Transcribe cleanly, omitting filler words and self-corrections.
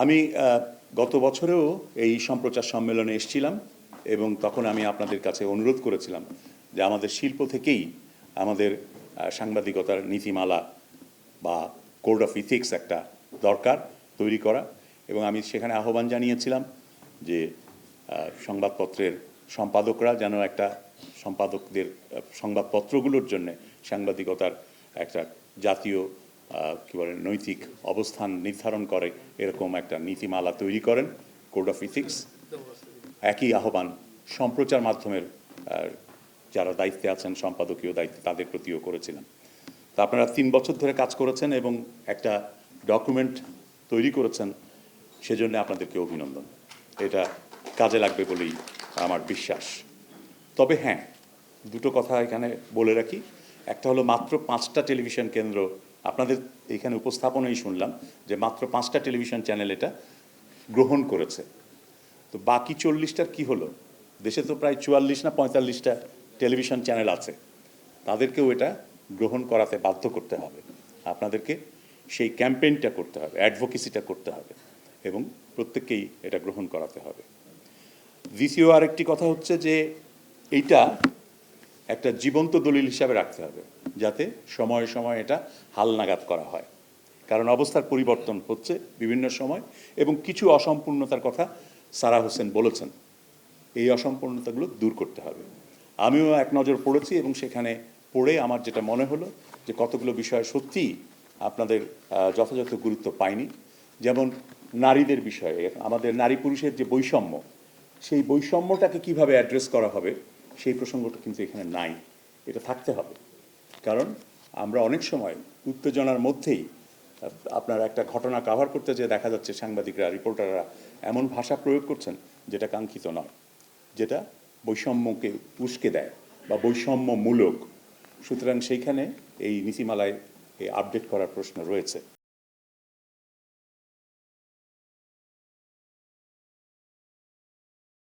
আমি গত বছরেও এই সম্প্রচার সম্মেলনে এসেছিলাম এবং তখন আমি আপনাদের কাছে অনুরোধ করেছিলাম যে আমাদের শিল্প থেকেই আমাদের সাংবাদিকতার নীতিমালা বা কোড অফ ইথিক্স একটা দরকার তৈরি করা, এবং আমি সেখানে আহ্বান জানিয়েছিলাম যে সংবাদপত্রের সম্পাদকরা যেন একটা সম্পাদকদের সংবাদপত্রগুলোর জন্য সাংবাদিকতার একটা জাতীয় কী বলে নৈতিক অবস্থান নির্ধারণ করে এরকম একটা নীতিমালা তৈরি করেন, কোড অফ ইথিক্স। একই আহ্বান সম্প্রচার মাধ্যমের যারা দায়িত্বে আছেন, সম্পাদকীয় দায়িত্বে, তাদের প্রতিও করেছিলাম। তা আপনারা 3 বছর ধরে কাজ করেছেন এবং একটা ডকুমেন্ট তৈরি করেছেন, সেজন্য আপনাদেরকে অভিনন্দন। এটা কাজে লাগবে বলেই আমার বিশ্বাস। তবে হ্যাঁ, দুটো কথা এখানে বলে রাখি। একটা হলো মাত্র 5টা টেলিভিশন কেন্দ্র, আপনাদের এখানে উপস্থাপনেই শুনলাম যে মাত্র 5টা টেলিভিশন চ্যানেল এটা গ্রহণ করেছে। তো বাকি 40টার কি হলো? দেশে তো প্রায় 44 না 45টা টেলিভিশন চ্যানেল আছে, তাদেরকেও এটা গ্রহণ করাতে বাধ্য করতে হবে। আপনাদেরকে সেই ক্যাম্পেইনটা করতে হবে, অ্যাডভোকেসিটা করতে হবে এবং প্রত্যেককেই এটা গ্রহণ করাতে হবে। দ্বিতীয় আরেকটি কথা হচ্ছে যে এইটা একটা জীবন্ত দলিল হিসাবে রাখতে হবে, যাতে সময়ে সময়ে এটা হালনাগাদ করা হয়, কারণ অবস্থার পরিবর্তন হচ্ছে বিভিন্ন সময় এবং কিছু অসম্পূর্ণতার কথা সারা হোসেন বলেছেন। এই অসম্পূর্ণতাগুলো দূর করতে হবে। আমিও এক নজর পড়েছি এবং সেখানে পড়ে আমার যেটা মনে হলো যে কতগুলো বিষয় সত্যিই আপনাদের যথাযথ গুরুত্ব পায়নি। যেমন নারীদের বিষয়ে আমাদের নারী পুরুষের যে বৈষম্য, সেই বৈষম্যটাকে কিভাবে অ্যাড্রেস করা হবে সেই প্রসঙ্গটা কিন্তু এখানে নাই। এটা থাকতে হবে, কারণ আমরা অনেক সময় উত্তেজনার মধ্যেই আপনার একটা ঘটনা কাভার করতে যেয়ে দেখা যাচ্ছে সাংবাদিকরা, রিপোর্টাররা এমন ভাষা প্রয়োগ করছেন যেটা কাঙ্ক্ষিত নয়, যেটা বৈষম্যকে উস্কে দেয় বা বৈষম্যমূলক। সুতরাং সেইখানে এই নীতিমালায় এই আপডেট করার প্রশ্ন রয়েছে।